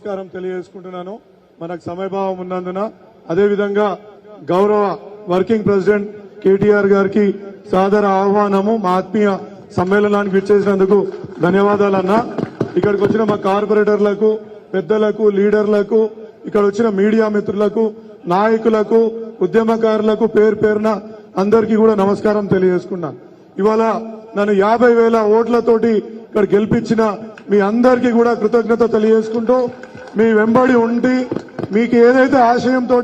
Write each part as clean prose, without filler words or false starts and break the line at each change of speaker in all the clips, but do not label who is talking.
నమస్కారం తెలియజేసుకుంటున్నాను. మనకు సమయభావం ఉన్నందున అదేవిధంగా గౌరవ వర్కింగ్ ప్రెసిడెంట్ కేటీఆర్ గారికి సాదర ఆహ్వానము. మా ఆత్మీయ సమ్మేళనానికి విచ్చేసినందుకు ధన్యవాదాలన్నా. ఇక్కడికి వచ్చిన మా కార్పొరేటర్లకు, పెద్దలకు, లీడర్లకు, ఇక్కడ వచ్చిన మీడియా మిత్రులకు, నాయకులకు, ఉద్యమకారులకు పేరు పేరున అందరికీ కూడా నమస్కారం తెలియజేసుకున్నా. ఇవాళ నన్ను 50,000 ఓట్లతోటి ఇక్కడ గెలిపించిన మీ అందరికీ కూడా కృతజ్ఞత తెలియజేసుకుంటూ, మీ వెంబడి ఉండి మీకు ఏదైతే ఆశయంతో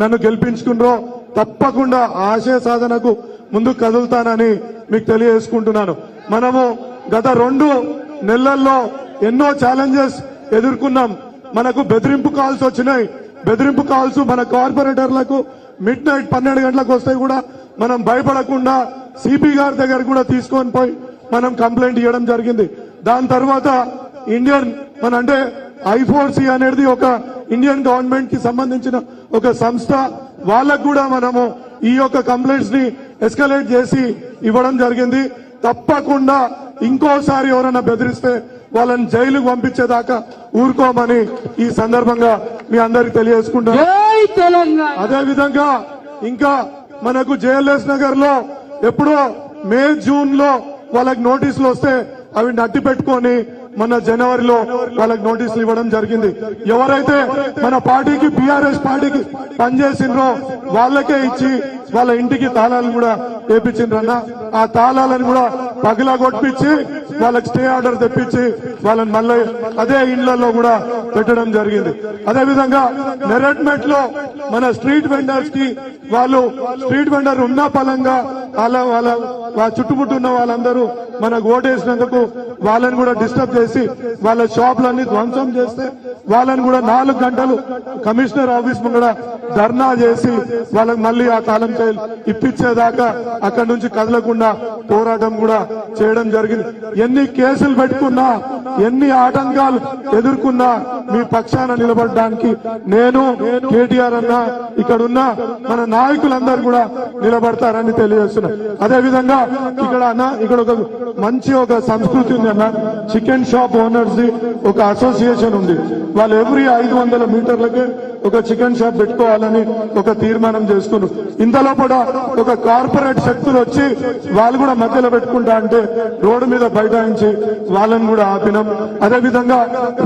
నన్ను గెలిపించుకున్నారో తప్పకుండా ఆశయ సాధనకు ముందుకు కదులుతానని మీకు తెలియజేసుకుంటున్నాను. మనము గత 2 నెలల్లో ఎన్నో ఛాలెంజెస్ ఎదుర్కొన్నాం. మనకు బెదిరింపు కాల్స్ వచ్చినాయి. బెదిరింపు కాల్స్ మన కార్పొరేటర్లకు మిడ్ నైట్ 12 గంటలకు వస్తే కూడా మనం భయపడకుండా సిపి గారి దగ్గర కూడా తీసుకొని పోయి మనం కంప్లైంట్ ఇవ్వడం జరిగింది. దాని తర్వాత ఇండియన్ అంటే I4C అనేది ఒక ఇండియన్ గవర్నమెంట్ కి సంబంధించిన ఒక సంస్థ, వాళ్ళకు కూడా మనము ఈ యొక్క కంప్లైంట్స్ ని ఎస్కలేట్ చేసి ఇవ్వడం జరిగింది. తప్పకుండా ఇంకోసారి ఎవరైనా బెదిరిస్తే వాళ్ళని జైలుకు పంపించేదాకా ఊరుకోమని ఈ సందర్భంగా మీ అందరికి తెలియజేసుకుంటాం. అదేవిధంగా ఇంకా మనకు జేఎల్ఎస్ నగర్ లో ఎప్పుడో మే జూన్ లో వాళ్ళకి నోటీసులు వస్తే అవి నట్టి పెట్టుకొని మన జనవరిలో వాళ్ళకి నోటీసులు ఇవ్వడం జరిగింది. ఎవరైతే మన పార్టీకి బీఆర్ఎస్ పార్టీకి పనిచేసిండ్రో వాళ్ళకే ఇచ్చి వాళ్ళ ఇంటికి తాళాలు కూడా వేపించిండ్రన్న. ఆ తాళాలను కూడా పగిలా కొట్టించి వాళ్ళకి స్టే ఆర్డర్ తెప్పించి వాళ్ళని మళ్ళీ అదే ఇండ్లలో కూడా పెట్టడం జరిగింది. అదేవిధంగా నెరెడ్మెట్ లో మన స్ట్రీట్ వెండర్స్ కి వాళ్ళు స్ట్రీట్ వెండర్ ఉన్న పలంగా వాళ్ళ చుట్టుముట్టున్న వాళ్ళందరూ మనకు ఓటేసినందుకు వాళ్ళని కూడా డిస్టర్బ్ చేసి వాళ్ళ షాపులన్నీ ధ్వంసం చేస్తే వాళ్ళని కూడా 4 గంటలు కమిషనర్ ఆఫీస్ ముంగడ ధర్నా చేసి వాళ్ళకి మళ్ళీ ఆ తాళం చేయాలి ఇప్పించేదాకా అక్కడి నుంచి కదలకుండా పోరాటం కూడా చేయడం జరిగింది. ఎన్ని కేసులు పెట్టుకున్నా, ఎన్ని ఆటంకాలు ఎదుర్కొన్నా మీ పక్షాన నిలబడడానికి నేను, కేటీఆర్ అన్న, ఇక్కడున్న మన నాయకులందరూ కూడా నిలబడతారని తెలియజేస్తున్నా. అదేవిధంగా ఇక్కడ ఒక మంచి ఒక సంస్కృతి ఉంది అన్న. చికెన్ షాప్ ఓనర్స్ ది ఒక అసోసియేషన్ ఉంది. వాళ్ళు ఎవ్రీ 500 మీటర్లకి ఒక చికెన్ షాప్ పెట్టుకోవాలని ఒక తీర్మానం చేసుకున్నారు. ఇంతలో కూడా ఒక కార్పొరేట్ శక్తులు వచ్చి వాళ్ళు కూడా మధ్యలో పెట్టుకుంటా అంటే రోడ్డు మీద బైఠాయించి వాళ్ళని కూడా ఆపినాం. అదేవిధంగా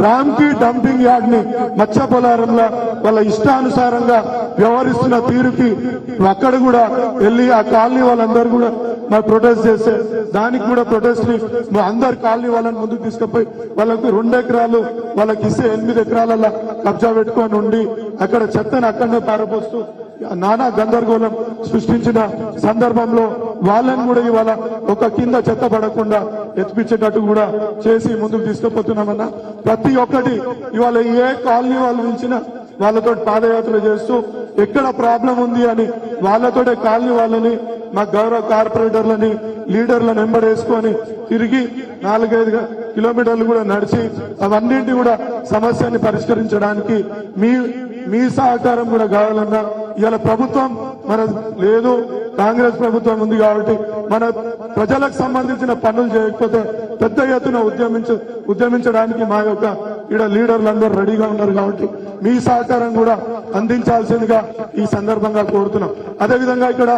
రామ్కి డంపింగ్ యార్డ్ ని మత్స్య పొలారంలో వాళ్ళ ఇష్టానుసారంగా వ్యవహరిస్తున్న తీరుకి అక్కడ కూడా వెళ్లి ఆ కాలనీ వాళ్ళందరూ కూడా మరి ప్రొటెస్ట్ చేస్తే దానికి కూడా ప్రొటెస్ట్ ని అందరు కాలనీ వాళ్ళని ముందుకు తీసుకుపోయి వాళ్ళకు 2 ఎకరాలు వాళ్ళకి ఇస్తే 8 ఎకరాలలో కబ్జా పెట్టుకొని ఉండి అక్కడ చెత్తను అక్కడనే పారపోస్తూ నానా గందరగోళం సృష్టించిన సందర్భంలో వాళ్ళని కూడా ఇవాళ ఒక కింద చెత్త పడకుండా ఎత్తిపించేటట్టు కూడా చేసి ముందుకు తీసుకుపోతున్నామన్నా. ప్రతి ఒక్కటి ఇవాళ ఏ కాలనీ వాళ్ళు ఇచ్చిన వాళ్ళతో పాదయాత్ర చేస్తూ ఎక్కడ ప్రాబ్లం ఉంది అని వాళ్ళతోటే కాలనీ వాళ్ళని మా గౌరవ కార్పొరేటర్లని, లీడర్లను వెంబడేసుకొని తిరిగి 4-5 కిలోమీటర్లు కూడా నడిచి అవన్నింటి కూడా సమస్యని పరిష్కరించడానికి మీ సహకారం కూడా కావాలన్నా. ఇవాళ ప్రభుత్వం మన లేదు, కాంగ్రెస్ ప్రభుత్వం ఉంది కాబట్టి మన ప్రజలకు సంబంధించిన పనులు చేయకపోతే పెద్ద ఎత్తున ఉద్యమించడానికి మా యొక్క ఇక్కడ లీడర్లందరూ రెడీగా ఉన్నారు కాబట్టి మీ సహకారం కూడా అందించాల్సిందిగా ఈ సందర్భంగా కోరుతున్నాం. అదేవిధంగా ఇక్కడ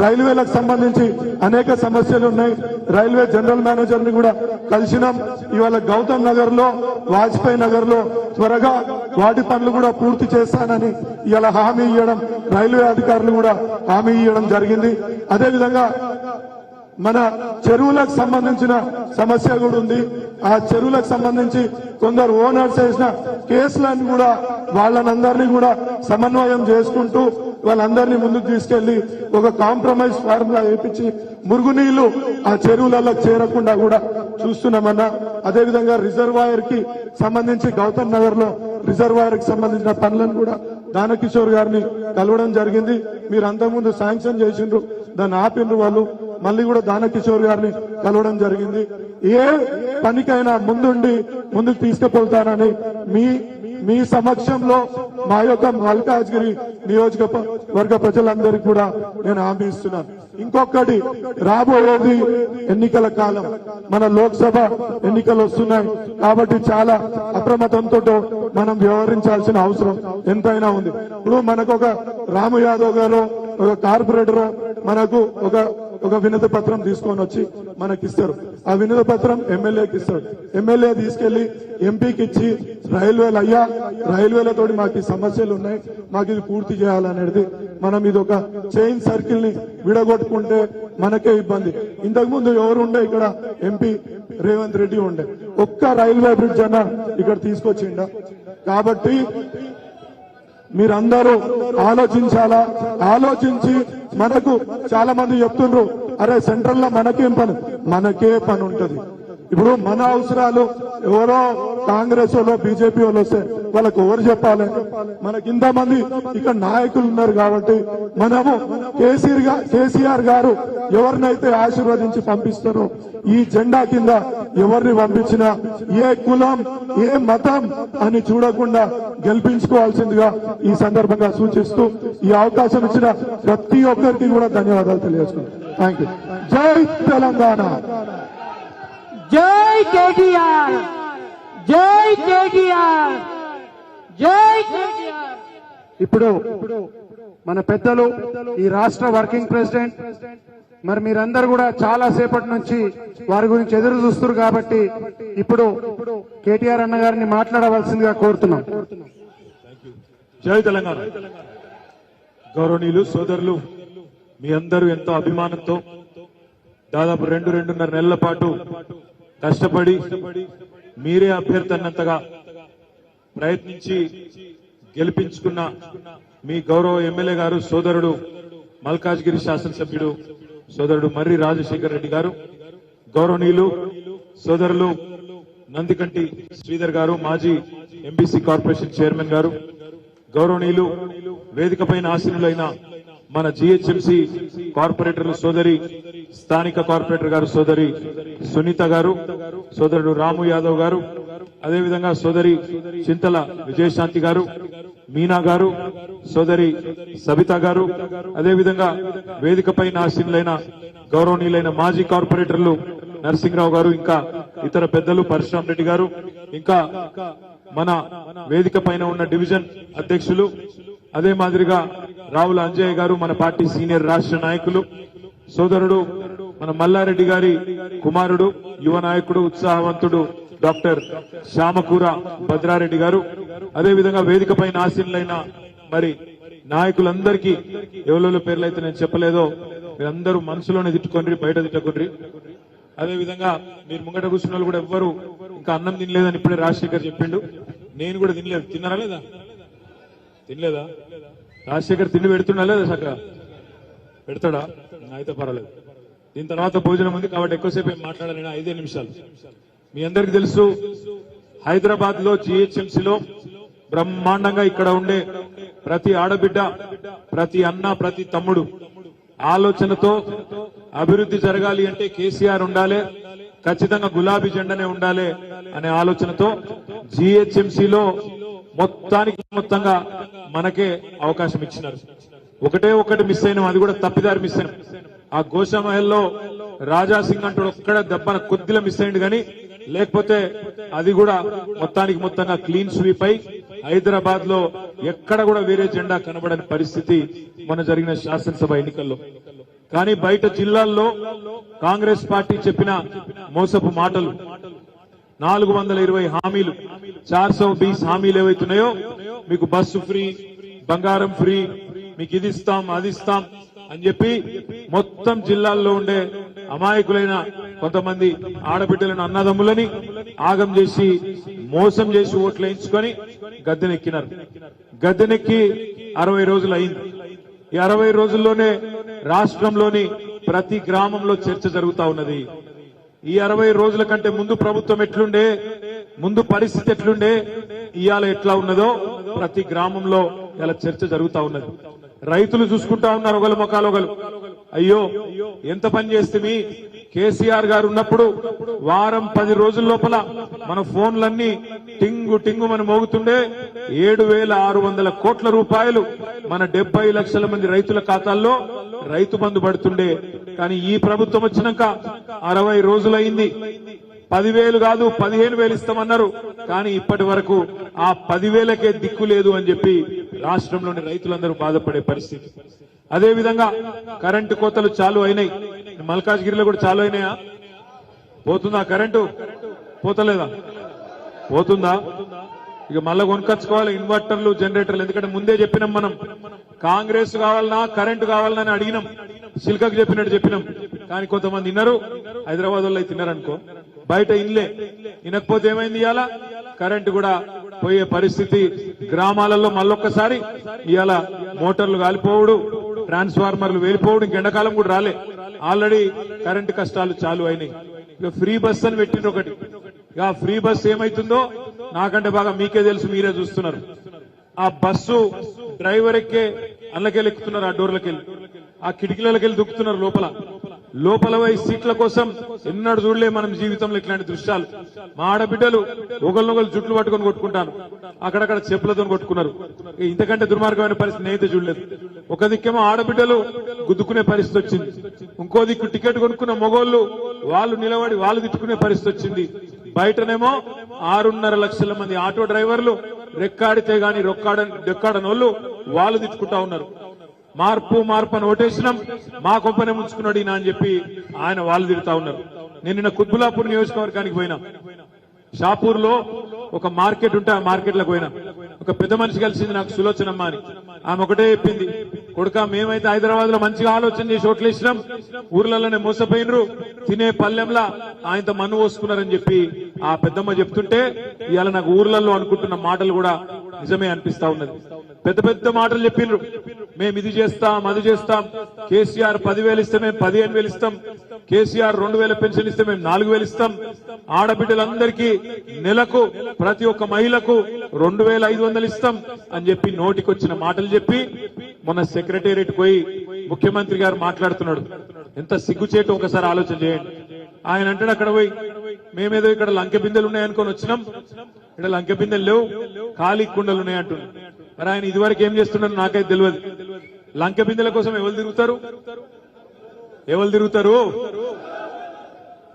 రైల్వేలకు సంబంధించి అనేక సమస్యలు ఉన్నాయి. రైల్వే జనరల్ మేనేజర్ ని కూడా కలిసినాం. ఇవాళ గౌతమ్ నగర్ లో, వాజ్పేయి నగర్ లో త్వరగా వాటి పనులు కూడా పూర్తి చేస్తానని ఇవాళ హామీ ఇవ్వడం, రైల్వే అధికారులు కూడా హామీ ఇవ్వడం జరిగింది. అదేవిధంగా మన చెరువులకు సంబంధించిన సమస్య కూడా ఉంది. ఆ చెరువులకు సంబంధించి కొందరు ఓనర్స్ చేసిన కేసులను కూడా వాళ్ళనందరినీ కూడా సమన్వయం చేసుకుంటూ వాళ్ళందరినీ ముందుకు తీసుకెళ్లి ఒక కాంప్రమైజ్ ఫార్ములా వేపించి మురుగునీళ్లు ఆ చెరువులలో చేరకుండా కూడా చూస్తున్నామన్నా. అదేవిధంగా రిజర్వాయర్ కి సంబంధించి గౌతమ్ నగర్ లో రిజర్వాయర్ కి సంబంధించిన పనులను కూడా దానకిషోర్ గారిని కలవడం జరిగింది. మీరు అంతకుముందు శాంక్షన్ చేసిండ్రు, దాన్ని ఆపిండ్రు వాళ్ళు. మళ్ళీ కూడా దానకిషోర్ గారిని కలవడం జరిగింది. ఏ పనికైనా ముందుకు తీసుకుపోతానని మీ సమక్షంలో మా యొక్క మల్కాజ్గిరి వర్గ ప్రజలందరికీ కూడా నేను హామీ ఇస్తున్నాను. ఇంకొకటి, రాబోయేది ఎన్నికల కాలం, మన లోక్సభ ఎన్నికలు వస్తున్నాయి కాబట్టి చాలా అప్రమత్తంతో మనం వ్యవహరించాల్సిన అవసరం ఎంతైనా ఉంది. ఇప్పుడు మనకు ఒక రాము యాదవ్ గారు, ఒక కార్పొరేటర్ మనకు ఒక వినతి పత్రం తీసుకొని వచ్చి మనకిస్తారు. ఆ వినతి పత్రం ఎమ్మెల్యేకి ఇస్తాడు. ఎమ్మెల్యే తీసుకెళ్లి ఎంపీకి ఇచ్చి, రైల్వేలు అయ్యా, రైల్వేలతో మాకు ఈ సమస్యలు ఉన్నాయి, మాకు ఇది పూర్తి చేయాలనేది మనం ఇది ఒక చైన్ సర్కిల్ ని విడగొట్టుకుంటే మనకే ఇబ్బంది. ఇంతకు ముందు ఎవరు ఉండే ఇక్కడ ఎంపీ రేవంత్ రెడ్డి ఉండే, ఒక్క రైల్వే బ్రిడ్జ్ అన్న ఇక్కడ తీసుకొచ్చిండ. కాబట్టి మీరందరూ ఆలోచించాలా. ఆలోచించి, మనకు చాలా మంది చెప్తుండ్రు, అరే సెంట్రల్ లో మనకే పని ఉంటది. ఇప్పుడు మన అవసరాలు ఎవరో కాంగ్రెస్ వాళ్ళు, బీజేపీ వాళ్ళు వస్తే వాళ్ళకు ఎవరు చెప్పాలి? మనకి ఇంతమంది ఇక్కడ నాయకులు ఉన్నారు కాబట్టి మనము కేసీఆర్ గారు ఎవరినైతే ఆశీర్వదించి పంపిస్తారో, ఈ జెండా కింద ఎవరిని పంపించినా ఏ కులం ఏ మతం అని చూడకుండా గెలిపించుకోవాల్సిందిగా ఈ సందర్భంగా సూచిస్తూ ఈ అవకాశం ఇచ్చిన ప్రతి ఒక్కరికి కూడా ధన్యవాదాలు తెలియజేస్తున్నాను. Thank you. జై తెలంగాణ.
జై కేటీఆర్, జై కేటీఆర్, జై కేటీఆర్.
ఇప్పుడు మన పెద్దలు, ఈ రాష్ట్ర వర్కింగ్ ప్రెసిడెంట్, మరి మీరందరూ కూడా చాలా సేపటి నుంచి వారి గురించి ఎదురు చూస్తున్నారు కాబట్టి ఇప్పుడు కేటీఆర్ అన్న గారిని మాట్లాడవలసిందిగా కోరుతున్నాం.
జై తెలంగాణ. గౌరవనీయులు సోదరులు, మీ అందరూ ఎంతో అభిమానంతో దాదాపు 2-2.5 నెలల పాటు కష్టపడి మీరే అభ్యర్థి అన్నంతగా ప్రయత్నించి గెలిపించుకున్న మీ గౌరవ ఎమ్మెల్యే గారు, సోదరుడు మల్కాజ్గిరి శాసనసభ్యుడు సోదరుడు మర్రి రాజశేఖర్ రెడ్డి గారు, గౌరవనీయులు సోదరులు నందికంటి శ్రీధర్ గారు, మాజీ ఎంబీసీ కార్పొరేషన్ చైర్మన్ గారు, గౌరవనీయులు వేదిక పైన ఆసీనులైన మన జిహెచ్ఎంసీ కార్పొరేటర్లు సోదరి, స్థానిక కార్పొరేటర్ గారు సోదరి సునీత గారు, సోదరుడు రాము యాదవ్ గారు, అదేవిధంగా సోదరి చింతల విజయశాంతి గారు, మీనా గారు, సోదరి సబిత గారు, అదేవిధంగా వేదిక పైన ఆసీనులైన గౌరవనీయులైన మాజీ కార్పొరేటర్లు నరసింహరావు గారు, ఇంకా ఇతర పెద్దలు పరశురామ్ రెడ్డి గారు, ఇంకా మన వేదిక పైన ఉన్న డివిజన్ అధ్యక్షులు, అదే మాదిరిగా రావుల అంజయ్య గారు, మన పార్టీ సీనియర్ రాష్ట్ర నాయకులు, సోదరుడు మన మల్లారెడ్డి గారి కుమారుడు, యువ నాయకుడు, ఉత్సాహవంతుడు డాక్టర్ శ్యామకూర భద్రారెడ్డి గారు, అదేవిధంగా వేదిక పైన ఆసీనులైన మరి నాయకులందరికీ ఎవరి పేర్లైతే నేను చెప్పలేదో మీరందరూ మనసులోనే తిట్టుకోండి, బయట తిట్టుకోండి. అదేవిధంగా మీరు ముంగట కూర్చున్న వాళ్ళు కూడా ఎవ్వరు ఇంకా అన్నం తినలేదని ఇప్పుడే రాజశేఖర్ చెప్పిండు. నేను కూడా తినలేదు. తిన్నారా లేదా? తినలేదా? రాజశేఖర్ తిండి పెడుతున్నా లేదా? చక్కగా పెడతాడా? అయితే పర్వాలేదు. దీని తర్వాత భోజనం ఉంది కాబట్టి ఎక్కువసేపు ఏం మాట్లాడాలి, 5 నిమిషాలు. మీ అందరికి తెలుసు, హైదరాబాద్ లో జిహెచ్ఎంసీలో బ్రహ్మాండంగా ఇక్కడ ఉండే ప్రతి ఆడబిడ్డ, ప్రతి అన్న, ప్రతి తమ్ముడు ఆలోచనతో అభివృద్ధి జరగాలి అంటే కేసీఆర్ ఉండాలి, ఖచ్చితంగా గులాబీ జెండానే ఉండాలి అనే ఆలోచనతో జిహెచ్ఎంసీలో మొత్తంగా మనకే అవకాశం ఇచ్చినారు. ఒకటి మిస్ అయినాం, అది కూడా తప్పిదారి మిస్ అయినాం. ఆ గోషామహల్లో రాజాసింగ్ అంటూ ఒక్కడ దెబ్బన కొద్దిగా మిస్ అయింది, కానీ లేకపోతే అది కూడా మొత్తంగా క్లీన్ స్వీప్ అయి హైదరాబాద్ లో ఎక్కడ కూడా వేరే జెండా కనబడని పరిస్థితి మన జరిగిన శాసనసభ ఎన్నికల్లో. కానీ బయట జిల్లాల్లో కాంగ్రెస్ పార్టీ చెప్పిన మోసపు మాటలు, 420 హామీలు, 420 హామీలు ఏవైతున్నాయో, మీకు బస్సు ఫ్రీ, బంగారం ఫ్రీ, మీకు ఇది ఇస్తాం అది ఇస్తాం అని చెప్పి మొత్తం జిల్లాల్లో ఉండే అమాయకులైన కొంతమంది ఆడబిడ్డలను, అన్నదమ్ములని ఆగం చేసి మోసం చేసి ఓట్లు వేయించుకొని గద్దెనెక్కినారు. గద్దెనెక్కి 60 రోజులు అయింది. ఈ 60 రోజుల్లోనే రాష్ట్రంలోని ప్రతి గ్రామంలో చర్చ జరుగుతా ఉన్నది. ఈ 60 రోజుల కంటే ముందు ప్రభుత్వం ఎట్లుండే, ముందు పరిస్థితి ఎట్లుండే, ఇవాళ ఎట్లా ఉన్నదో ప్రతి గ్రామంలో ఇలా చర్చ జరుగుతా ఉన్నది. రైతులు చూసుకుంటా ఉన్నారు ఒకళ్ళ ముఖాలు ఒకళ్ళు, అయ్యో ఎంత పని చేస్తే కేసీఆర్ గారు ఉన్నప్పుడు వారం 10 రోజుల లోపల మన ఫోన్లన్నీ టింగు టింగు మన మోగుతుండే 7,600 కోట్ల రూపాయలు మన 70 లక్షల మంది రైతుల ఖాతాల్లో రైతు బంధు పడుతుండే. కానీ ఈ ప్రభుత్వం వచ్చినాక 60 రోజులైంది. 10,000 కాదు 15,000 ఇస్తామన్నారు. కానీ ఇప్పటి వరకు ఆ 10,000కే దిక్కు లేదు అని చెప్పి రాష్ట్రంలోని రైతులందరూ బాధపడే పరిస్థితి. అదే విధంగా కరెంటు కోతలు చాలు అయినాయి. మల్కాజ్గిరిలో కూడా చాలు అయినాయా? పోతుందా కరెంటు? పోతలేదా? పోతుందా? ఇక మళ్ళా కొనుకొచ్చుకోవాలి ఇన్వర్టర్లు, జనరేటర్లు. ఎందుకంటే ముందే చెప్పినాం, మనం కాంగ్రెస్ కావాలన్నా కరెంటు కావాలన్నా అని అడిగినాం, సిల్కకు చెప్పినట్టు చెప్పినాం. కానీ కొంతమంది విన్నారు, హైదరాబాద్ వాళ్ళు తిన్నారనుకో, బయట ఇన్లే. వినకపోతే ఏమైంది? ఇవాళ కరెంటు కూడా పోయే పరిస్థితి. గ్రామాలలో మళ్ళొక్కసారి ఇవాళ మోటార్లు కాలిపోవడు, ట్రాన్స్ఫార్మర్లు వేలిపోవడం, ఎండాకాలం కూడా రాలే. ఆల్రెడీ కరెంటు కష్టాలు చాలు అయినాయి. ఇక ఫ్రీ బస్ అని పెట్టిండ్రు ఒకటి. ఇక ఫ్రీ బస్ ఏమైతుందో నాకంటే బాగా మీకే తెలుసు, మీరే చూస్తున్నారు. ఆ బస్సు డ్రైవర్ ఎక్కే అల్లకెళ్ళి ఎక్కుతున్నారు, ఆ డోర్లకెళ్ళి, ఆ కిటికీలకెళ్ళి దుక్కుతున్నారు లోపల. లోపల పోయి సీట్ల కోసం ఎన్నడూ చూడలే మనం జీవితంలో ఇట్లాంటి దృశ్యాలు. మా ఆడబిడ్డలు ఒకరినొకరు జుట్లు పట్టుకొని కొట్టుకుంటాను, అక్కడక్కడ చెప్పులతో కొట్టుకున్నారు. ఇంతకంటే దుర్మార్గమైన పరిస్థితి నేనైతే చూడలేదు. ఒక దిక్కేమో ఆడబిడ్డలు గుద్దుకునే పరిస్థితి వచ్చింది, ఇంకో దిక్కు టికెట్ కొనుక్కున్న మొగోళ్లు వాళ్ళు నిలబడి వాళ్ళు తిట్టుకునే పరిస్థితి వచ్చింది. బయటనేమో 6.5 లక్షల మంది ఆటో డ్రైవర్లు రెక్కాడితే గాని డొక్కాడనోళ్ళు వాళ్ళు తిట్టుకుంటా ఉన్నారు. మార్పు అని ఓటేసినాం, మా కొంపనే ముంచుకున్నాడు ఈయన అని చెప్పి ఆయన వాళ్ళు తిరుగుతా ఉన్నారు. నేను నిన్న కుత్బులాపూర్ నియోజకవర్గానికి పోయినా. షాపూర్ లో ఒక మార్కెట్ ఉంటే ఆ మార్కెట్ లోకి పోయినా. ఒక పెద్ద మనిషి కలిసింది నాకు, సులోచనమ్మ అని. ఆమె ఒకటే చెప్పింది, కొడుక మేమైతే హైదరాబాద్ లో మంచిగా ఆలోచన చేసి ఓట్లేసినాం, ఊర్లలోనే మోసపోయినరు, తినే పల్లెంలా ఆయనతో మన్ను పోసుకున్నారని చెప్పి ఆ పెద్దమ్మ చెప్తుంటే ఇవాళ నాకు ఊర్లలో అనుకుంటున్న మాటలు కూడా నిజమే అనిపిస్తా ఉన్నది. పెద్ద పెద్ద మాటలు చెప్పిండ్రు, మేము ఇది చేస్తాం అది చేస్తాం, కేసీఆర్ 10,000 ఇస్తే మేము 15,000 ఇస్తాం, కేసీఆర్ 2,000 పెన్షన్ ఇస్తే మేము 4,000 ఇస్తాం, ఆడబిడ్డలందరికీ నెలకు ప్రతి ఒక్క మహిళకు 2,500 ఇస్తాం అని చెప్పి నోటికొచ్చిన మాటలు చెప్పి మొన్న సెక్రటేరియట్ పోయి ముఖ్యమంత్రి గారు మాట్లాడుతున్నాడు. ఎంత సిగ్గుచేటు ఒకసారి ఆలోచన చేయండి. ఆయన అంటాడు అక్కడ పోయి, మేమేదో ఇక్కడ లంకె బిందెలు ఉన్నాయనుకొని వచ్చినాం, ఇక్కడ లంకె బిందెలు లేవు, ఖాళీ కుండలు ఉన్నాయంటున్నాడు. మరి ఆయన ఇదివరకు ఏం చేస్తున్నాడు నాకైతే తెలియదు. లంకె బిందెల కోసం ఎవరు తిరుగుతారు?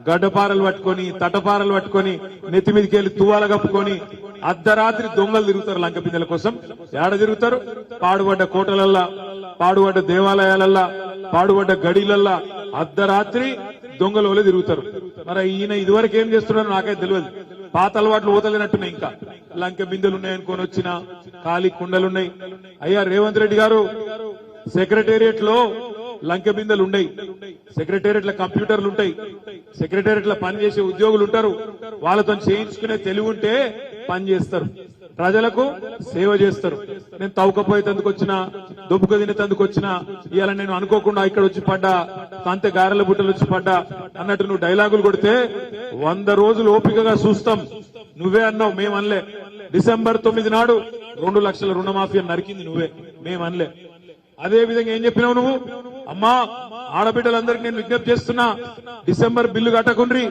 గడ్డపారలు పట్టుకొని, తటపారలు పట్టుకొని, నెత్తి మీదకి వెళ్ళి తువ్వాల కప్పుకొని అర్ధరాత్రి దొంగలు తిరుగుతారు లంక బిందెల కోసం. ఏడ తిరుగుతారు? పాడుబడ్డ కోటలల్లా, పాడుబడ్డ దేవాలయాలల్లా, పాడుబడ్డ గడిలల్లా అర్ధరాత్రి దొంగలు వలె తిరుగుతారు. మరి ఈయన ఇదివరకు ఏం చేస్తున్నారో నాకైతే తెలియదు. పాత అలవాట్లు ఊతలేనట్టున్నాయి. ఇంకా లంక బిందెలు ఉన్నాయనుకొని వచ్చిన ఖాళీ కుండలున్నాయి. అయ్యా రేవంత్ రెడ్డి గారు, సెక్రటేరియట్ లో లంకె బిందెలు ఉన్నాయి, సెక్రటేరియట్ లో కంప్యూటర్లు ఉంటాయి, సెక్రటేరియట్ లో పనిచేసే ఉద్యోగులు ఉంటారు, వాళ్ళతో చేయించుకునే తెలివి ఉంటే పని చేస్తారు, ప్రజలకు సేవ చేస్తారు. నేను తవ్వకపోయేందుకు వచ్చిన, దొబ్బుక తినేందుకు వచ్చిన, ఇవాళ నేను అనుకోకుండా ఇక్కడ వచ్చి పడ్డా, కాంతే గారెల బుట్టలు వచ్చి పడ్డా అన్నట్టు నువ్వు డైలాగులు కొడితే 100 రోజులు ఓపికగా చూస్తాం. నువ్వే అన్నావు, మేమనలే. డిసెంబర్ 9 నాడు 2 లక్షల రుణమాఫీ నరికింది నువ్వే, మేమనలే. అదే విధంగా ఏం చెప్పినావు నువ్వు? అమ్మా ఆడబిడ్డలందరికీ నేను విజ్ఞప్తి చేస్తున్నా, డిసెంబర్ బిల్లు కట్టకుండ్రి,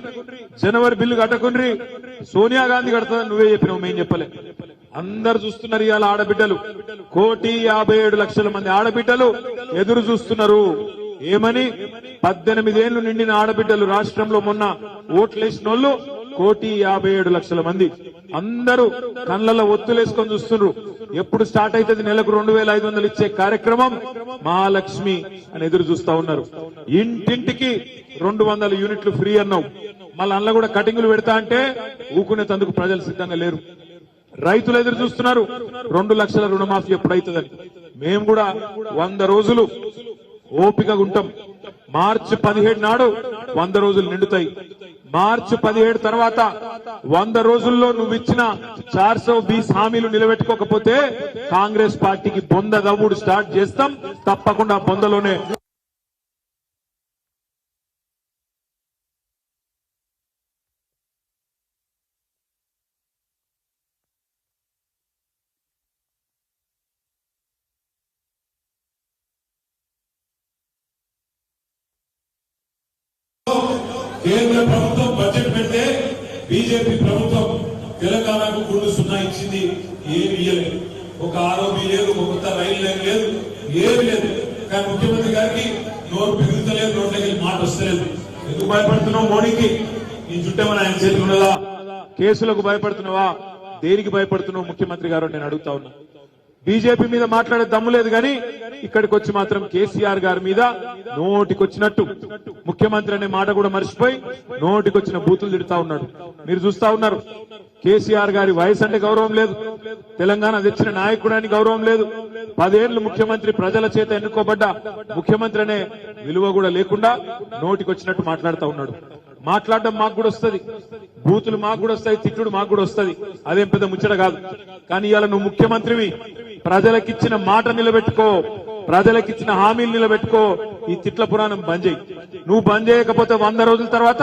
జనవరి బిల్లు కట్టకుండ్రి, సోనియా గాంధీ కడతాదని నువ్వే చెప్పినావు, మేం చెప్పలే. అందరు చూస్తున్నారు ఇవాళ ఆడబిడ్డలు, 1,57,00,000 మంది ఆడబిడ్డలు ఎదురు చూస్తున్నారు. ఏమని? 18 ఏళ్లు నిండిన ఆడబిడ్డలు రాష్ట్రంలో మొన్న ఓట్లేసిన వాళ్ళు 1,57,00,000 మంది. అందరూ కళ్ళల్లో ఒత్తులేసుకొని చూస్తున్నారు, ఎప్పుడు స్టార్ట్ అవుతుంది నెలకు 2,500 ఇచ్చే కార్యక్రమం మహాలక్ష్మి అని ఎదురు చూస్తా ఉన్నారు. ఇంటింటికి 200 యూనిట్లు ఫ్రీ అన్నావు, మళ్ళీ అందులో కూడా కటింగులు పెడతా అంటే ఊకునేందుకు ప్రజలు సిద్ధంగా లేరు. రైతులు ఎదురు చూస్తున్నారు 2 లక్షల రుణమాఫీ ఎప్పుడైతుందని. మేము కూడా 100 రోజులు ఓపికగా ఉంటాం. మార్చి 17 నాడు 100 రోజులు నిండుతాయి. మార్చి 17 తర్వాత 100 రోజుల్లో నువ్వు ఇచ్చిన 420 హామీలు నిలబెట్టుకోకపోతే కాంగ్రెస్ పార్టీకి బొంద దవ్వుడు స్టార్ట్ చేస్తాం. తప్పకుండా బొందలోనే
కేంద్ర ప్రభుత్వం బడ్జెట్ పెడితే బీజేపీ ప్రభుత్వం తెలంగాణకు గుండు సున్నా ఇచ్చింది, ఏమి ఇయ్యలేదు. ఒక ఆరోపీ లేదు, ఒక కొత్త రైలు లైన్ లేదు, ఏమి లేదు. కానీ ముఖ్యమంత్రి గారికి నోరు పెరుగుతలేదు, నోట్లకి మాట వస్తలేదు.
ఎందుకు భయపడుతున్నావు మోడీకి? నీ చుట్టేమన్నా ఆయన చేతులు ఉన్నదా? కేసులకు భయపడుతున్నావా? దేనికి భయపడుతున్నావు ముఖ్యమంత్రి గారు నేను అడుగుతా ఉన్నా. బీజేపీ మీద మాట్లాడే దమ్ము లేదు కానీ ఇక్కడికి వచ్చి మాత్రం కేసీఆర్ గారి మీద నోటికొచ్చినట్టు ముఖ్యమంత్రి అనే మాట కూడా మర్చిపోయి నోటికొచ్చిన బూతులు తిడుతా ఉన్నాడు. మీరు చూస్తా ఉన్నారు. కేసీఆర్ గారి వయసు అంటే గౌరవం లేదు, తెలంగాణ తెచ్చిన నాయకుడానికి గౌరవం లేదు, 10 ఏళ్లు ముఖ్యమంత్రి ప్రజల చేత ఎన్నుకోబడ్డ ముఖ్యమంత్రి అనే విలువ కూడా లేకుండా నోటికొచ్చినట్టు మాట్లాడుతూ ఉన్నాడు. మాట్లాడడం మాకు కూడా వస్తుంది, బూతులు మాకు కూడా వస్తాయి, తిట్టుడు మాకు కూడా వస్తుంది. అదేం పెద్ద ముచ్చట కాదు. కానీ ఇవాళ నువ్వు ముఖ్యమంత్రివి, ప్రజలకిచ్చిన మాట నిలబెట్టుకో, ప్రజలకిచ్చిన హామీలు నిలబెట్టుకో. ఈ తిట్ల పురాణం బంద్ చేయి. నువ్వు బంద్ చేయకపోతే 100 రోజుల తర్వాత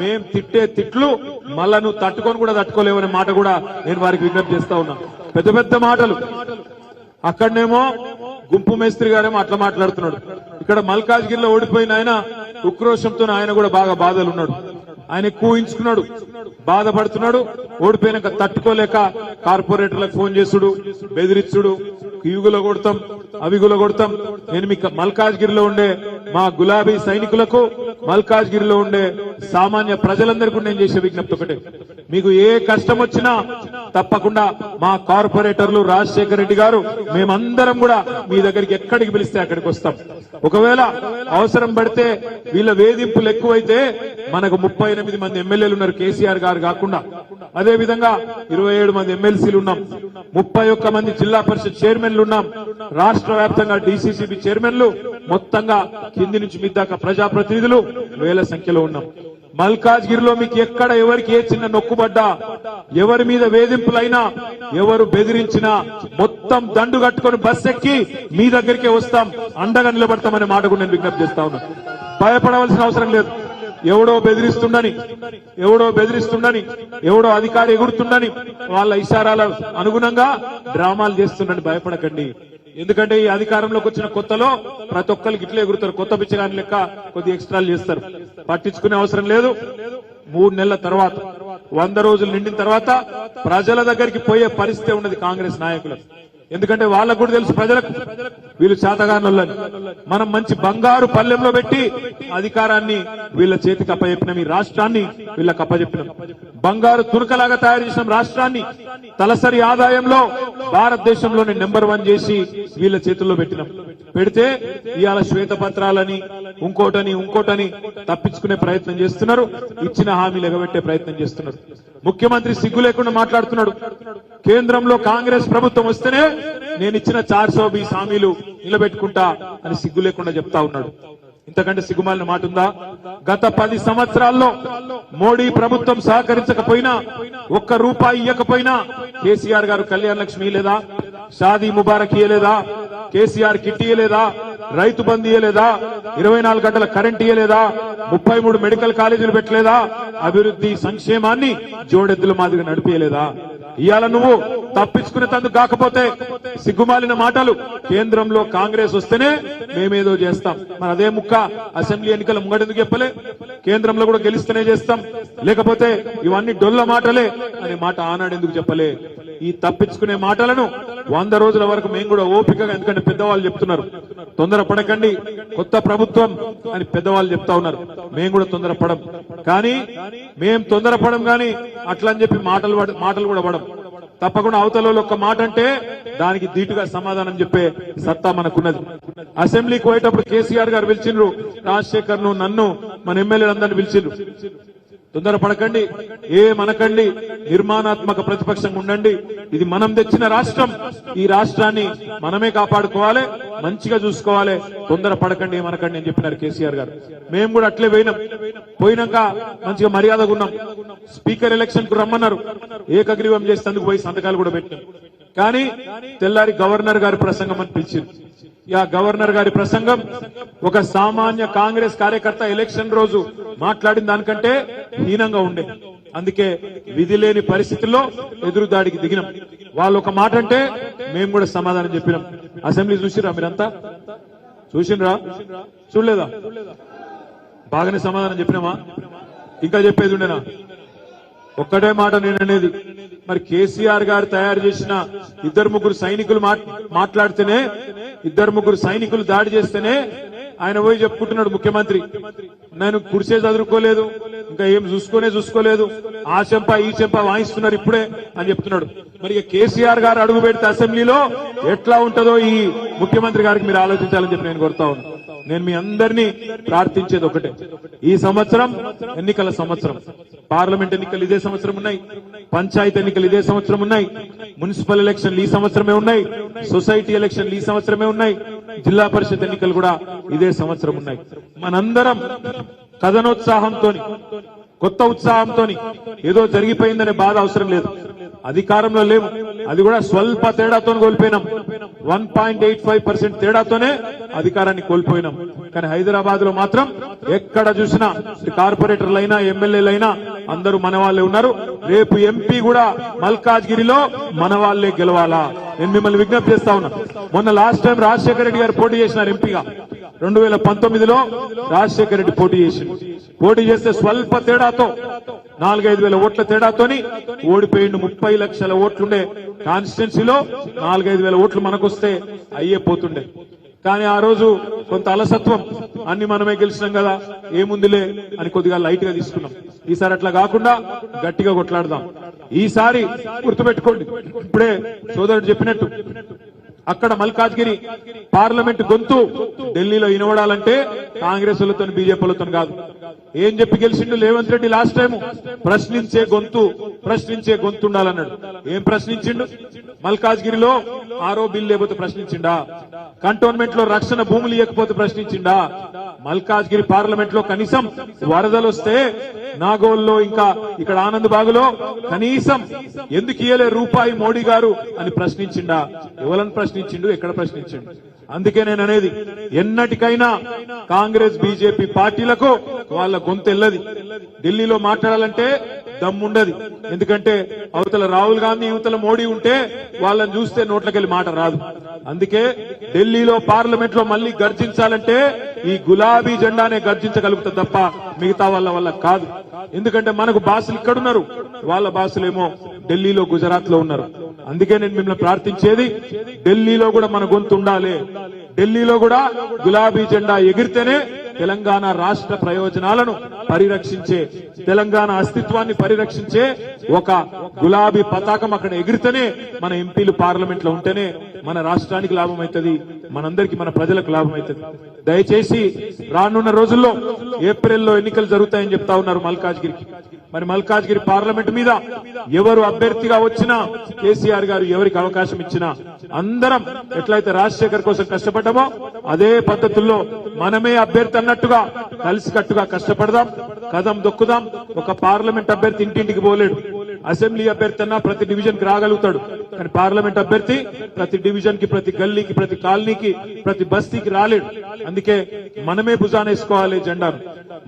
మేం తిట్టే తిట్లు మళ్ళా నువ్వు తట్టుకొని కూడా తట్టుకోలేవనే మాట కూడా నేను వారికి విజ్ఞప్తి చేస్తా ఉన్నా. పెద్ద పెద్ద మాటలు. అక్కడనేమో గుంపు మేస్త్రి గారేమో అట్లా మాట్లాడుతున్నాడు. ఇక్కడ మల్కాజ్గిరిలో ఓడిపోయిన ఆయన ఉక్రోషంతో ఆయన కూడా బాగా బాధలు ఉన్నాడు. ఆయన ఎక్కువ ఊహించుకున్నాడు, బాధపడుతున్నాడు. ఓడిపోయినాక తట్టుకోలేక కార్పొరేటర్లకు ఫోన్ చేసుడు, బెదిరించుడు, ఇవిగులో కొడతాం అవిగులో కొడతాం. నేను మీకు మల్కాజ్గిరిలో ఉండే మా గులాబీ సైనికులకు, మల్కాజ్గిరిలో ఉండే సామాన్య ప్రజలందరికీ నేను చేసే విజ్ఞప్తి ఒకటే, మీకు ఏ కష్టం వచ్చినా తప్పకుండా మా కార్పొరేటర్లు రాజశేఖర రెడ్డి గారు మేమందరం కూడా మీ దగ్గరికి ఎక్కడికి పిలిస్తే అక్కడికి వస్తాం. ఒకవేళ అవసరం పడితే వీళ్ళ వేధింపులు ఎక్కువైతే మనకు 38 మంది ఎమ్మెల్యేలు ఉన్నారు కేసీఆర్ గారు కాకుండా. అదే విధంగా 27 మంది ఎమ్మెల్సీలు ఉన్నాం, 31 మంది జిల్లా పరిషత్ చైర్మన్లు ఉన్నాం, రాష్ట్ర వ్యాప్తంగా డీసీసీబీ చైర్మన్లు, మొత్తంగా కింది నుంచి మీ దాకా ప్రజాప్రతినిధులు వేల సంఖ్యలో ఉన్నాం. మల్కాజ్గిరిలో మీకు ఎక్కడ ఎవరికి ఏ చిన్న నొక్కుబడ్డా, ఎవరి మీద వేధింపులైనా, ఎవరు బెదిరించినా మొత్తం దండు కట్టుకొని బస్ ఎక్కి మీ దగ్గరికే వస్తాం, అండగా నిలబడతామనే మాట కూడా నేను విజ్ఞప్తి చేస్తా ఉన్నా. భయపడవలసిన అవసరం లేదు. ఎవడో బెదిరిస్తుండని, ఎవడో అధికారి ఎగురుతుండని వాళ్ళ ఇషారాల అనుగుణంగా డ్రామాలు చేస్తుండని భయపడకండి. ఎందుకంటే ఈ అధికారంలోకి వచ్చిన కొత్తలో ప్రతి ఒక్కరికి ఇట్లా ఎగురుతారు, కొత్త పిచ్చగాని లెక్క కొద్ది ఎక్స్ట్రాలు చేస్తారు. పట్టించుకునే అవసరం లేదు. 3 నెలల తర్వాత 100 రోజులు నిండిన తర్వాత ప్రజల దగ్గరికి పోయే పరిస్థితి ఉన్నది కాంగ్రెస్ నాయకులకు. ఎందుకంటే వాళ్ళకు కూడా తెలుసు ప్రజలకు వీళ్ళు చేతగానోళ్ళని. మనం మంచి బంగారు పల్లెంలో పెట్టి అధికారాన్ని వీళ్ళ చేతికి అప్పచెప్పినాం, ఈ రాష్ట్రాన్ని వీళ్ళకి అప్పచెప్పినాం. బంగారు తునకలాగా తయారు చేసిన రాష్ట్రాన్ని తలసరి ఆదాయంలో భారతదేశంలోనే నెంబర్ 1 చేసి వీళ్ళ చేతుల్లో పెట్టినాం. పెడితే ఇవాళ శ్వేతపత్రాలని ఇంకోటని తప్పించుకునే ప్రయత్నం చేస్తున్నారు, ఇచ్చిన హామీలు ఎగబెట్టే ప్రయత్నం చేస్తున్నారు. ముఖ్యమంత్రి సిగ్గు లేకుండా మాట్లాడుతున్నాడు. కేంద్రంలో కాంగ్రెస్ ప్రభుత్వం వస్తేనే నేను ఇచ్చిన 420 హామీలు నిలబెట్టుకుంటా అని సిగ్గు లేకుండా చెప్తా ఉన్నాడు. ఇంతకంటే సిగ్గుమాలిన మాట ఉందా? గత 10 సంవత్సరాల్లో మోడీ ప్రభుత్వం సహకరించకపోయినా, ₹1 ఇయ్యకపోయినా కేసీఆర్ గారు కళ్యాణ లక్ష్మి ఇయ్యలేదా, షాదీ ముబారక్ ఇయ్యలేదా, కేసీఆర్ కిట్ ఇయ్యలేదా, రైతు బంధు ఇయ్యలేదా, 24 గంటల కరెంట్ ఇయ్యలేదా, 33 మెడికల్ కాలేజీలు పెట్టలేదా, అభివృద్ధి సంక్షేమాన్ని జోడెద్దుల మాదిరిగా నడిపియలేదా? ఇవాళ నువ్వు తప్పించుకునే తందుకు కాకపోతే సిగ్గుమాలిన మాటలు. కేంద్రంలో కాంగ్రెస్ వస్తేనే మేమేదో చేస్తాం, మరి అదే ముక్క అసెంబ్లీ ఎన్నికల ముంగడెందుకు చెప్పలే? కేంద్రంలో కూడా గెలిస్తేనే చేస్తాం, లేకపోతే ఇవన్నీ డొల్ల మాటలే అనే మాట ఆనాడు ఎందుకు చెప్పలే? ఈ తప్పించుకునే మాటలను 100 రోజుల వరకు మేము కూడా ఓపికగా, ఎందుకంటే పెద్దవాళ్ళు చెప్తున్నారు తొందరపడకండి, కొత్త ప్రభుత్వం అని పెద్దవాళ్ళు చెప్తా ఉన్నారు. మేము కూడా తొందరపడం, కానీ మేం తొందరపడం కానీ అట్లా అని చెప్పి మాటలు కూడా పడం. తప్పకుండా అవతల ఒక్క మాట అంటే దానికి ధీటుగా సమాధానం చెప్పే సత్తా మనకున్నది. అసెంబ్లీకి పోయేటప్పుడు కేసీఆర్ గారు పిలిచిండ్రు, రాజశేఖర్ ను, నన్ను, మన ఎమ్మెల్యేలందరినీ పిలిచిండ్రు. తొందరపడకండి, ఏమనకండి, నిర్మాణాత్మక ప్రతిపక్షంగా ఉండండి. ఇది మనం తెచ్చిన రాష్ట్రం, ఈ రాష్ట్రాన్ని మనమే కాపాడుకోవాలి, మంచిగా చూసుకోవాలి, తొందరపడకండి, ఏమనకండి అని చెప్పినారు కేసీఆర్ గారు. మేము కూడా అట్లే పోయినాక మంచిగా మర్యాదగా ఉన్నాం. స్పీకర్ ఎలక్షన్ కు రమ్మన్నారు, ఏకగ్రీవం చేసేందుకు పోయి సంతకాలు కూడా పెట్టినాం. కానీ తెల్లారి గవర్నర్ గారి ప్రసంగం అని పిలిచింది. ఆ గవర్నర్ గారి ప్రసంగం ఒక సామాన్య కాంగ్రెస్ కార్యకర్త ఎలక్షన్ రోజు మాట్లాడిన దానికంటే హీనంగా ఉండే. అందుకే విధి లేని పరిస్థితుల్లో ఎదురుదాడికి దిగినాం. వాళ్ళు ఒక మాట అంటే మేము కూడా సమాధానం చెప్పినాం. అసెంబ్లీ చూసిరా మీరంతా? చూసినరా? చూడలేదా? బాగానే సమాధానం చెప్పినామా? ఇంకా చెప్పేది ఉండేనా? ఒక్కటే మాట నేను అనేది, మరి కేసీఆర్ గారు తయారు చేసిన ఇద్దరు ముగ్గురు సైనికులు మాట్లాడితేనే, ఇద్దరు ముగ్గురు సైనికులు దాడి చేస్తేనే ఆయన పోయి చెప్పుకుంటున్నాడు ముఖ్యమంత్రి, నేను కుర్చే చదువుకోలేదు, ఇంకా ఏం చూసుకోలేదు, ఆ చెంప ఈ చెంప వాయిస్తున్నారు ఇప్పుడే అని చెప్తున్నాడు. మరి ఇక కేసీఆర్ గారు అడుగు పెడితే అసెంబ్లీలో ఎట్లా ఉంటుందో ఈ ముఖ్యమంత్రి గారికి మీరు ఆలోచించాలని చెప్పి నేను కోరుతా ఉన్నాను. నేను మీ అందరినీ ప్రార్థించేది ఒకటే, ఈ సంవత్సరం ఎన్నికల సంవత్సరం, పార్లమెంట్ ఎన్నికలు ఇదే సంవత్సరం ఉన్నాయి, పంచాయతీ ఎన్నికలు ఇదే సంవత్సరం ఉన్నాయి, మున్సిపల్ ఎలక్షన్లు ఈ సంవత్సరమే ఉన్నాయి, సొసైటీ ఎలక్షన్లు ఈ సంవత్సరమే ఉన్నాయి, జిల్లా పరిషత్ ఎన్నికలు కూడా ఇదే సంవత్సరం ఉన్నాయి. మనందరం కథనోత్సాహంతో, కొత్త ఉత్సాహంతో ఏదో జరిగిపోయిందనే బాధ అవసరం లేదు. అధికారంలో లేము, అది కూడా స్వల్ప తేడాతో కోల్పోయినాం. 1.85% తేడాతోనే అధికారాన్ని కోల్పోయినాం. కానీ హైదరాబాద్ లో మాత్రం ఎక్కడ చూసినా కార్పొరేటర్లైనా ఎమ్మెల్యేలైనా అందరూ మన వాళ్ళే ఉన్నారు. రేపు ఎంపీ కూడా మల్కాజ్గిరిలో మన వాళ్ళే గెలవాలా. నేను మిమ్మల్ని విజ్ఞప్తి చేస్తా ఉన్నా. మొన్న లాస్ట్ టైం రాజశేఖర రెడ్డి గారు పోటీ చేసినారు ఎంపీగా. 2019లో రాజశేఖర రెడ్డి పోటీ చేస్తే స్వల్ప తేడాతో 4-5 వేల ఓట్ల తేడాతోని ఓడిపోయిండు. 30 లక్షల ఓట్లుండే కాన్స్టిట్యున్సీలో 4-5 వేల ఓట్లు మనకొస్తే అయ్యే పోతుండే. కానీ ఆ రోజు కొంత అలసత్వం, అన్ని మనమే గెలిచినాం కదా ఏముందిలే అని కొద్దిగా లైట్ గా తీసుకున్నాం. ఈసారి అట్లా కాకుండా గట్టిగా కొట్లాడదాం. ఈసారి గుర్తుపెట్టుకోండి, ఇప్పుడే సోదరుడు చెప్పినట్టు అక్కడ మల్కాజ్గిరి పార్లమెంట్ గొంతు ఢిల్లీలో వినబడాలంటే కాంగ్రెస్ వాళ్ళతో బీజేపీలతో కాదు. ఏం చెప్పి గెలిచిండు రేవంత్ రెడ్డి లాస్ట్ టైం? ప్రశ్నించే గొంతు ఉండాలన్నాడు. ఏం ప్రశ్నించిండు? మల్కాజ్గిరిలో ఆరో బిల్ లేకపోతే ప్రశ్నించిండా? కంటోన్మెంట్ లో రక్షణ భూములు ఇవ్వకపోతే ప్రశ్నించిండా? మల్కాజ్గిరి పార్లమెంట్ లో కనీసం వరదలు వస్తే నాగోల్లో ఇంకా ఇక్కడ ఆనంద్ బాగులో కనీసం ఎందుకు ఇయ్యలే రూపాయి మోడీ గారు అని ప్రశ్నించిండా? ఎవరని ప్రశ్నించిండు? ఎక్కడ ప్రశ్నించిండు? అందుకే నేను అనేది, ఎన్నటికైనా కాంగ్రెస్ బీజేపీ పార్టీలకు వాళ్ళ గొంతు ఎల్లది. ఢిల్లీలో మాట్లాడాలంటే దమ్ముండది. ఎందుకంటే అవతల రాహుల్ గాంధీ యువతల మోడీ ఉంటే వాళ్ళని చూస్తే నోట్లకెళ్ళి మాట రాదు. అందుకే ఢిల్లీలో పార్లమెంట్ లో మళ్ళీ గర్జించాలంటే ఈ గులాబీ జెండానే గర్జించగలుగుతుంది తప్ప మిగతా వాళ్ళ వల్ల కాదు. ఎందుకంటే మనకు బాసులు ఇక్కడున్నారు, వాళ్ళ బాసులేమో ఢిల్లీలో గుజరాత్ లో ఉన్నారు. అందుకే నేను మిమ్మల్ని ప్రార్థించేది, ఢిల్లీలో కూడా మన గొంతు ఉండాలి. ఢిల్లీలో కూడా గులాబీ జెండా ఎగిరితేనే తెలంగాణ రాష్ట్ర ప్రయోజనాలను పరిరక్షించే, తెలంగాణ అస్తిత్వాన్ని పరిరక్షించే ఒక గులాబీ పతాకం అక్కడ ఎగిరితేనే మన ఎంపీలు పార్లమెంట్ లో ఉంటేనే మన రాష్ట్రానికి లాభం అవుతుంది, మనందరికీ మన ప్రజలకు లాభం అవుతుంది. దయచేసి రానున్న రోజుల్లో ఏప్రిల్లో ఎన్నికలు జరుగుతాయని చెప్తా ఉన్నారు మల్కాజ్గిరికి. మరి మల్కాజ్గిరి పార్లమెంట్ మీద ఎవరు అభ్యర్థిగా వచ్చినా, కేసీఆర్ గారు ఎవరికి అవకాశం ఇచ్చినా అందరం ఎట్లయితే రాజశేఖర్ కోసం కష్టపడ్డామో అదే పద్ధతుల్లో మనమే అభ్యర్థి అన్నట్టుగా కలిసికట్టుగా కష్టపడదాం, కదం దొక్కుదాం. ఒక పార్లమెంట్ అభ్యర్థి ఇంటింటికి పోలేడు. అసెంబ్లీ అభ్యర్థి అన్నా ప్రతి డివిజన్ కి రాగలుగుతాడు, కానీ పార్లమెంట్ అభ్యర్థి ప్రతి డివిజన్ కి, ప్రతి గల్లీకి, ప్రతి కాలనీకి, ప్రతి బస్తీకి రాలేడు. అందుకే మనమే భుజానేసుకోవాలి జెండాను,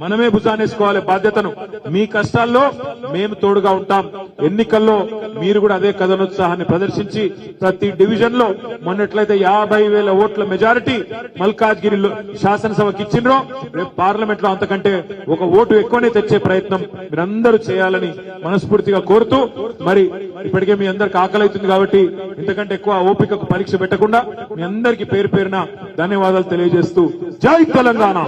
మనమే భుజానేసుకోవాలి బాధ్యతను. మీ కష్టాల్లో మేము తోడుగా ఉంటాం. ఎన్నికల్లో మీరు కూడా అదే కథనోత్సాహాన్ని ప్రదర్శించి ప్రతి డివిజన్ లో మొన్నట్లయితే 50,000 ఓట్ల మెజారిటీ మల్కాజ్గిరిలో శాసనసభకి ఇచ్చిండ్రో, రేపు పార్లమెంట్ లో అంతకంటే ఒక ఓటు ఎక్కువనే తెచ్చే ప్రయత్నం మీరందరూ చేయాలని మనస్ఫూర్తిగా కోరుతూ, మరి ఇప్పటికే మీ అందరికి ఆకలి అవుతుంది కాబట్టి ఇంతకంటే ఎక్కువ ఓపికకు పరీక్ష పెట్టకుండా మీ అందరికీ పేరు పేరున ధన్యవాదాలు తెలియజేస్తూ జై తెలంగాణ.